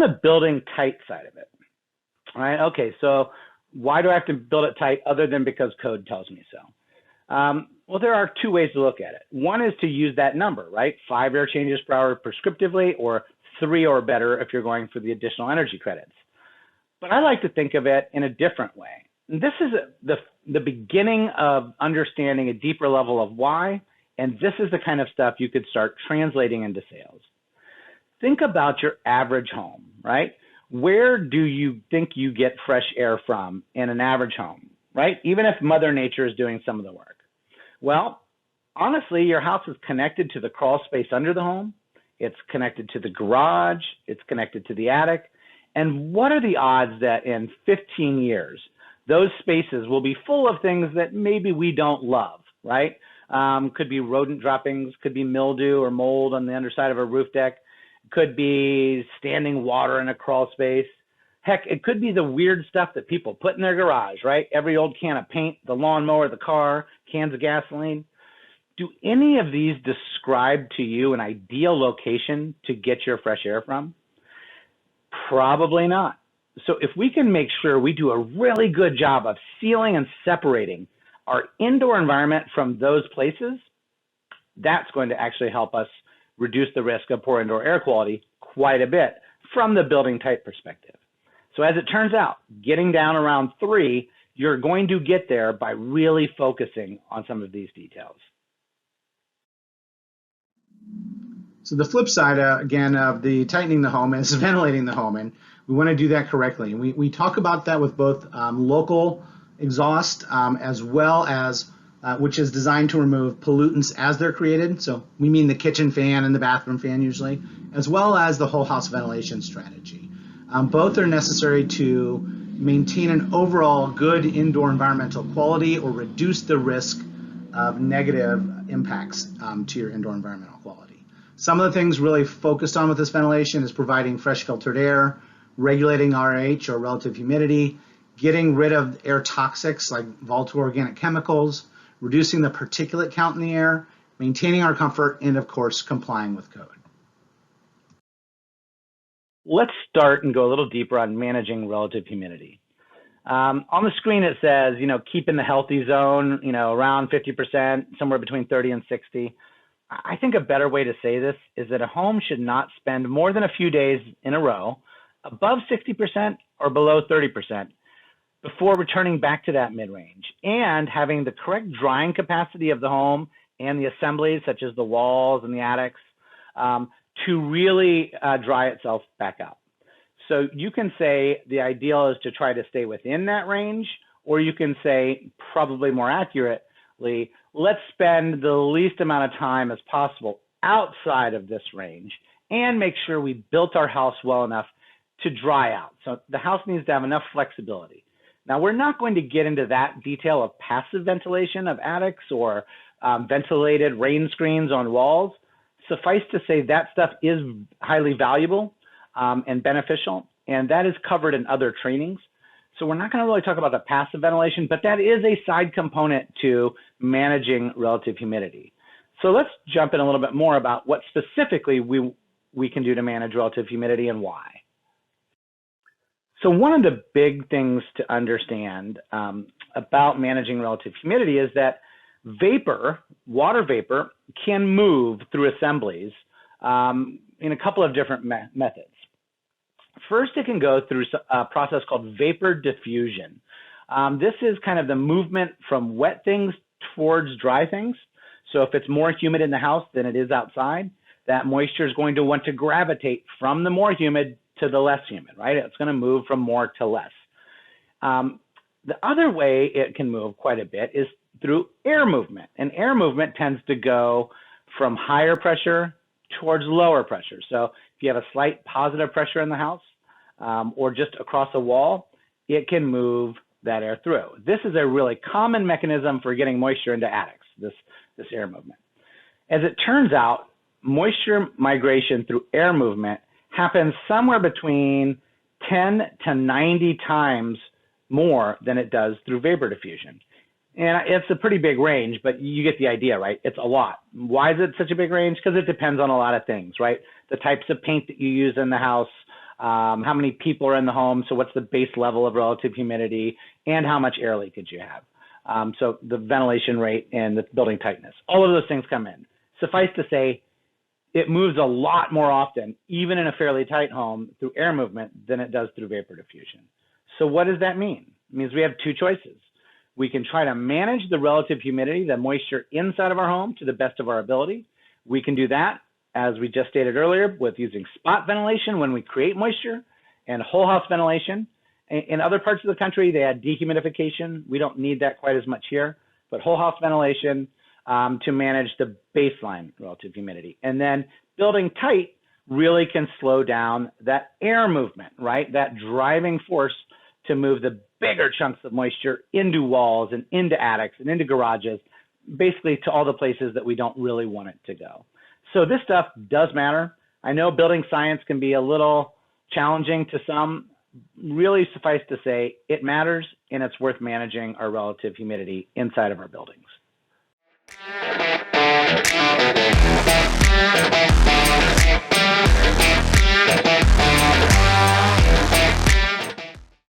the building tight side of it, all right? Okay, so why do I have to build it tight other than because code tells me so? Well, there are two ways to look at it. One is to use that number, right? 5 air changes per hour prescriptively, or 3 or better if you're going for the additional energy credits. But I like to think of it in a different way. And this is the beginning of understanding a deeper level of why, and this is the kind of stuff you could start translating into sales. Think about your average home, right? Where do you think you get fresh air from in an average home, right? Even if Mother Nature is doing some of the work. Well, honestly, your house is connected to the crawl space under the home. It's connected to the garage. It's connected to the attic. And what are the odds that in 15 years, those spaces will be full of things that maybe we don't love, right? Could be rodent droppings, could be mildew or mold on the underside of a roof deck, could be standing water in a crawl space. Heck, it could be the weird stuff that people put in their garage, right? Every old can of paint, the lawnmower, the car, cans of gasoline. Do any of these describe to you an ideal location to get your fresh air from? Probably not. So if we can make sure we do a really good job of sealing and separating our indoor environment from those places, that's going to actually help us reduce the risk of poor indoor air quality quite a bit from the building type perspective. So as it turns out, getting down around 3, you're going to get there by really focusing on some of these details. So the flip side, again, of the tightening the home is ventilating the home, and we want to do that correctly. And we talk about that with both local exhaust as well as which is designed to remove pollutants as they're created. So we mean the kitchen fan and the bathroom fan usually, as well as the whole house ventilation strategy. Both are necessary to maintain an overall good indoor environmental quality or reduce the risk of negative impacts to your indoor environmental quality. Some of the things really focused on with this ventilation is providing fresh filtered air, regulating RH or relative humidity, getting rid of air toxics like volatile organic chemicals, reducing the particulate count in the air, maintaining our comfort, and of course, complying with code. Let's start and go a little deeper on managing relative humidity. On the screen, it says, keep in the healthy zone, around 50%, somewhere between 30 and 60. I think a better way to say this is that a home should not spend more than a few days in a row above 60% or below 30% before returning back to that mid-range and having the correct drying capacity of the home and the assemblies, such as the walls and the attics, to really dry itself back up. So you can say the ideal is to try to stay within that range, or you can say, probably more accurately, let's spend the least amount of time as possible outside of this range and make sure we built our house well enough to dry out. So the house needs to have enough flexibility. Now, we're not going to get into that detail of passive ventilation of attics or ventilated rain screens on walls. Suffice to say that stuff is highly valuable and beneficial, and that is covered in other trainings. So we're not going to really talk about the passive ventilation, but that is a side component to managing relative humidity. So let's jump in a little bit more about what specifically we can do to manage relative humidity and why. So one of the big things to understand about managing relative humidity is that vapor, water vapor, can move through assemblies in a couple of different methods. First, it can go through a process called vapor diffusion. This is kind of the movement from wet things towards dry things. So if it's more humid in the house than it is outside, that moisture is going to want to gravitate from the more humid to the less humid, right? It's going to move from more to less. The other way it can move quite a bit is through air movement. And air movement tends to go from higher pressure towards lower pressure. So if you have a slight positive pressure in the house or just across a wall, it can move that air through. This is a really common mechanism for getting moisture into attics, this air movement. As it turns out, moisture migration through air movement happens somewhere between 10 to 90 times more than it does through vapor diffusion. And it's a pretty big range, but you get the idea, right? It's a lot. Why is it such a big range? Because it depends on a lot of things, right? The types of paint that you use in the house, how many people are in the home, so what's the base level of relative humidity, and how much air leakage you have. So the ventilation rate and the building tightness, all of those things come in. Suffice to say, it moves a lot more often, even in a fairly tight home, through air movement than it does through vapor diffusion. So what does that mean? It means we have two choices. We can try to manage the relative humidity, the moisture inside of our home, to the best of our ability. We can do that, as we just stated earlier, with using spot ventilation when we create moisture, and whole house ventilation. In other parts of the country, they add dehumidification. We don't need that quite as much here, but whole house ventilation to manage the baseline relative humidity. And then building tight really can slow down that air movement, right? That driving force to move the bigger chunks of moisture into walls and into attics and into garages, basically to all the places that we don't really want it to go. So this stuff does matter. I know building science can be a little challenging to some. Really, suffice to say, it matters, and it's worth managing our relative humidity inside of our buildings.